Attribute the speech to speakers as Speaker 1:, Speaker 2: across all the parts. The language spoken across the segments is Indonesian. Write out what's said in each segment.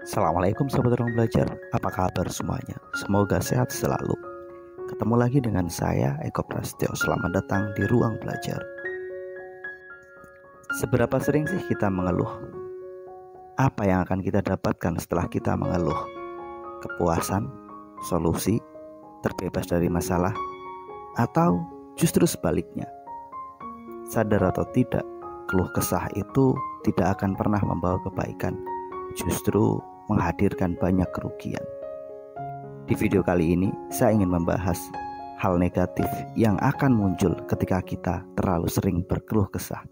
Speaker 1: Assalamualaikum sahabat ruang belajar, apa kabar semuanya? Semoga sehat selalu. Ketemu lagi dengan saya Eko Prasetyo. Selamat datang di ruang belajar. Seberapa sering sih kita mengeluh? Apa yang akan kita dapatkan setelah kita mengeluh? Kepuasan, solusi, terbebas dari masalah, atau justru sebaliknya? Sadar atau tidak, keluh kesah itu tidak akan pernah membawa kebaikan, justru menghadirkan banyak kerugian. Di video kali ini saya ingin membahas hal negatif yang akan muncul ketika kita terlalu sering berkeluh kesah.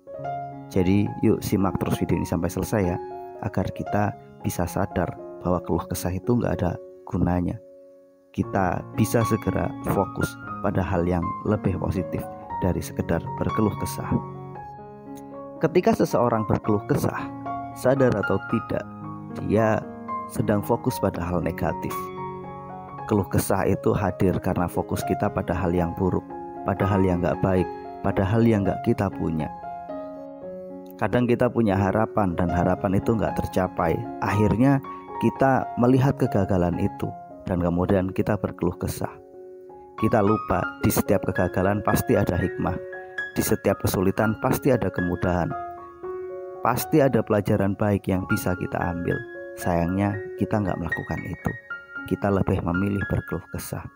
Speaker 1: Jadi yuk simak terus video ini sampai selesai ya, agar kita bisa sadar bahwa keluh kesah itu gak ada gunanya. Kita bisa segera fokus pada hal yang lebih positif dari sekedar berkeluh kesah. Ketika seseorang berkeluh kesah, sadar atau tidak, dia sedang fokus pada hal negatif. Keluh kesah itu hadir karena fokus kita pada hal yang buruk, pada hal yang gak baik, pada hal yang gak kita punya. Kadang kita punya harapan dan harapan itu gak tercapai. Akhirnya kita melihat kegagalan itu dan kemudian kita berkeluh kesah. Kita lupa di setiap kegagalan pasti ada hikmah, di setiap kesulitan pasti ada kemudahan, pasti ada pelajaran baik yang bisa kita ambil. Sayangnya kita nggak melakukan itu. Kita lebih memilih berkeluh kesah.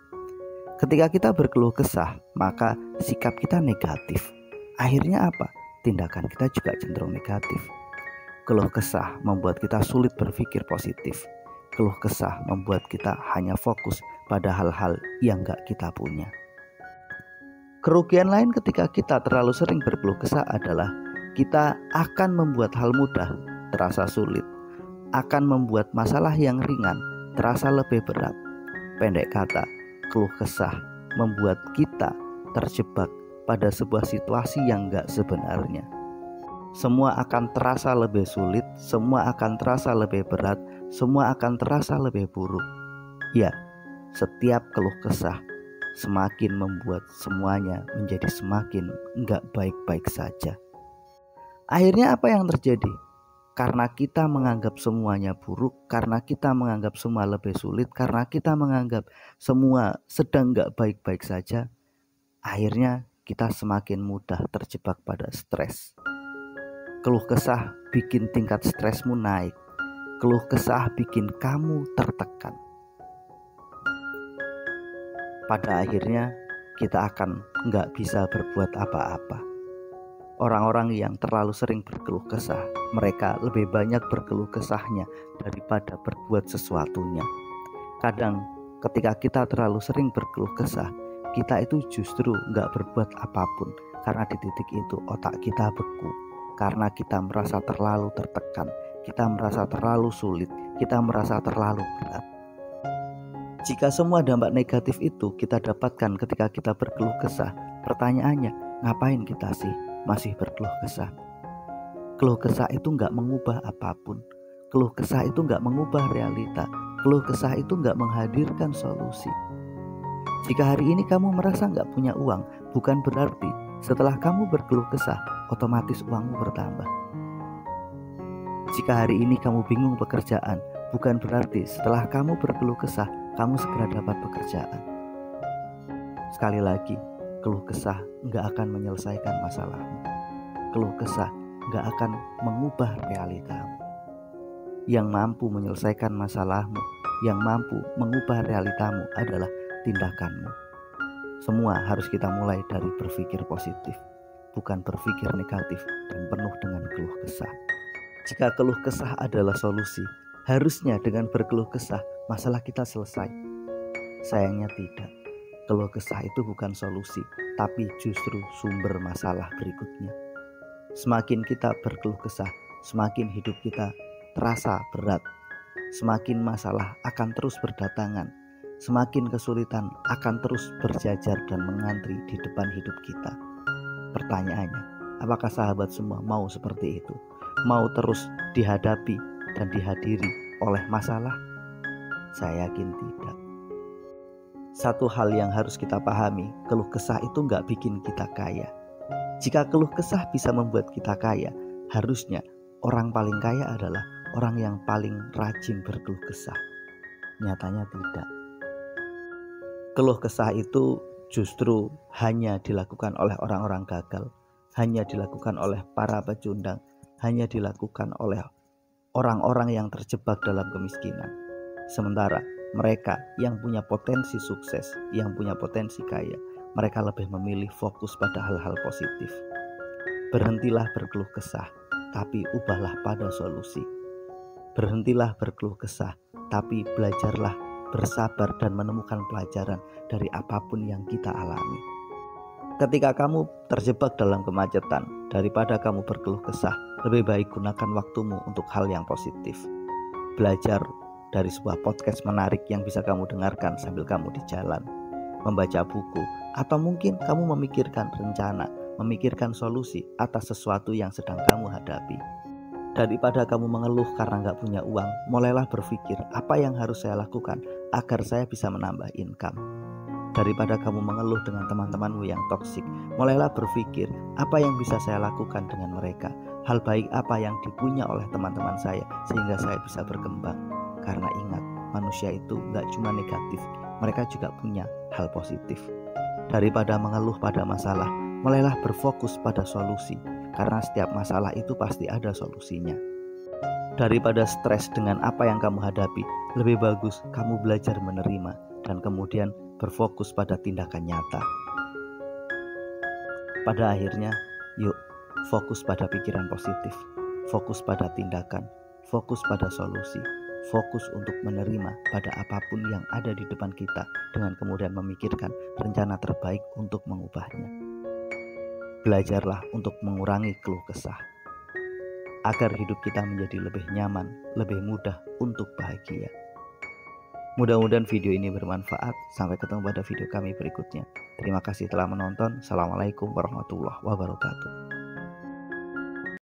Speaker 1: Ketika kita berkeluh kesah, maka sikap kita negatif. Akhirnya apa? Tindakan kita juga cenderung negatif. Keluh kesah membuat kita sulit berpikir positif. Keluh kesah membuat kita hanya fokus pada hal-hal yang nggak kita punya. Kerugian lain ketika kita terlalu sering berkeluh kesah adalah kita akan membuat hal mudah terasa sulit, akan membuat masalah yang ringan terasa lebih berat. Pendek kata, keluh kesah membuat kita terjebak pada sebuah situasi yang gak sebenarnya. Semua akan terasa lebih sulit, semua akan terasa lebih berat, semua akan terasa lebih buruk. Ya, setiap keluh kesah semakin membuat semuanya menjadi semakin gak baik-baik saja. Akhirnya apa yang terjadi? Karena kita menganggap semuanya buruk, karena kita menganggap semua lebih sulit, karena kita menganggap semua sedang gak baik-baik saja, akhirnya kita semakin mudah terjebak pada stres. Keluh kesah bikin tingkat stresmu naik. Keluh kesah bikin kamu tertekan. Pada akhirnya kita akan gak bisa berbuat apa-apa. Orang-orang yang terlalu sering berkeluh kesah, mereka lebih banyak berkeluh kesahnya daripada berbuat sesuatunya. Kadang ketika kita terlalu sering berkeluh kesah, kita itu justru gak berbuat apapun. Karena di titik itu otak kita beku. Karena kita merasa terlalu tertekan, kita merasa terlalu sulit, kita merasa terlalu berat. Jika semua dampak negatif itu kita dapatkan ketika kita berkeluh kesah, pertanyaannya, ngapain kita sih masih berkeluh kesah? Keluh kesah itu gak mengubah apapun. Keluh kesah itu gak mengubah realita. Keluh kesah itu gak menghadirkan solusi. Jika hari ini kamu merasa gak punya uang, bukan berarti setelah kamu berkeluh kesah otomatis uangmu bertambah. Jika hari ini kamu bingung pekerjaan, bukan berarti setelah kamu berkeluh kesah kamu segera dapat pekerjaan. Sekali lagi, keluh kesah gak akan menyelesaikan masalahmu. Keluh kesah gak akan mengubah realitamu. Yang mampu menyelesaikan masalahmu, yang mampu mengubah realitamu adalah tindakanmu. Semua harus kita mulai dari berpikir positif, bukan berpikir negatif dan penuh dengan keluh kesah. Jika keluh kesah adalah solusi, harusnya dengan berkeluh kesah masalah kita selesai. Sayangnya tidak. Keluh kesah itu bukan solusi, tapi justru sumber masalah berikutnya. Semakin kita berkeluh kesah, semakin hidup kita terasa berat. Semakin masalah akan terus berdatangan. Semakin kesulitan akan terus berjajar dan mengantri di depan hidup kita. Pertanyaannya, apakah sahabat semua mau seperti itu? Mau terus dihadapi dan dihadiri oleh masalah? Saya yakin tidak. Satu hal yang harus kita pahami, keluh kesah itu gak bikin kita kaya. Jika keluh kesah bisa membuat kita kaya, harusnya orang paling kaya adalah orang yang paling rajin berkeluh kesah? Nyatanya tidak. Keluh kesah itu justru hanya dilakukan oleh orang-orang gagal, hanya dilakukan oleh para pecundang, hanya dilakukan oleh orang-orang yang terjebak dalam kemiskinan. Sementara mereka yang punya potensi sukses, yang punya potensi kaya, mereka lebih memilih fokus pada hal-hal positif. Berhentilah berkeluh kesah, tapi ubahlah pada solusi. Berhentilah berkeluh kesah, tapi belajarlah bersabar dan menemukan pelajaran dari apapun yang kita alami. Ketika kamu terjebak dalam kemacetan, daripada kamu berkeluh kesah, lebih baik gunakan waktumu untuk hal yang positif. Belajar dari sebuah podcast menarik yang bisa kamu dengarkan sambil kamu di jalan, membaca buku, atau mungkin kamu memikirkan rencana, memikirkan solusi atas sesuatu yang sedang kamu hadapi. Daripada kamu mengeluh karena gak punya uang, mulailah berpikir apa yang harus saya lakukan agar saya bisa menambah income. Daripada kamu mengeluh dengan teman-temanmu yang toksik, mulailah berpikir apa yang bisa saya lakukan dengan mereka. Hal baik apa yang dipunya oleh teman-teman saya sehingga saya bisa berkembang. Karena ingat, manusia itu gak cuma negatif, mereka juga punya hal positif. Daripada mengeluh pada masalah, mulailah berfokus pada solusi. Karena setiap masalah itu pasti ada solusinya. Daripada stres dengan apa yang kamu hadapi, lebih bagus kamu belajar menerima dan kemudian berfokus pada tindakan nyata. Pada akhirnya, yuk fokus pada pikiran positif, fokus pada tindakan, fokus pada solusi, fokus untuk menerima pada apapun yang ada di depan kita dengan kemudian memikirkan rencana terbaik untuk mengubahnya. Belajarlah untuk mengurangi keluh kesah, agar hidup kita menjadi lebih nyaman, lebih mudah untuk bahagia. Mudah-mudahan video ini bermanfaat. Sampai ketemu pada video kami berikutnya. Terima kasih telah menonton. Assalamualaikum warahmatullahi wabarakatuh.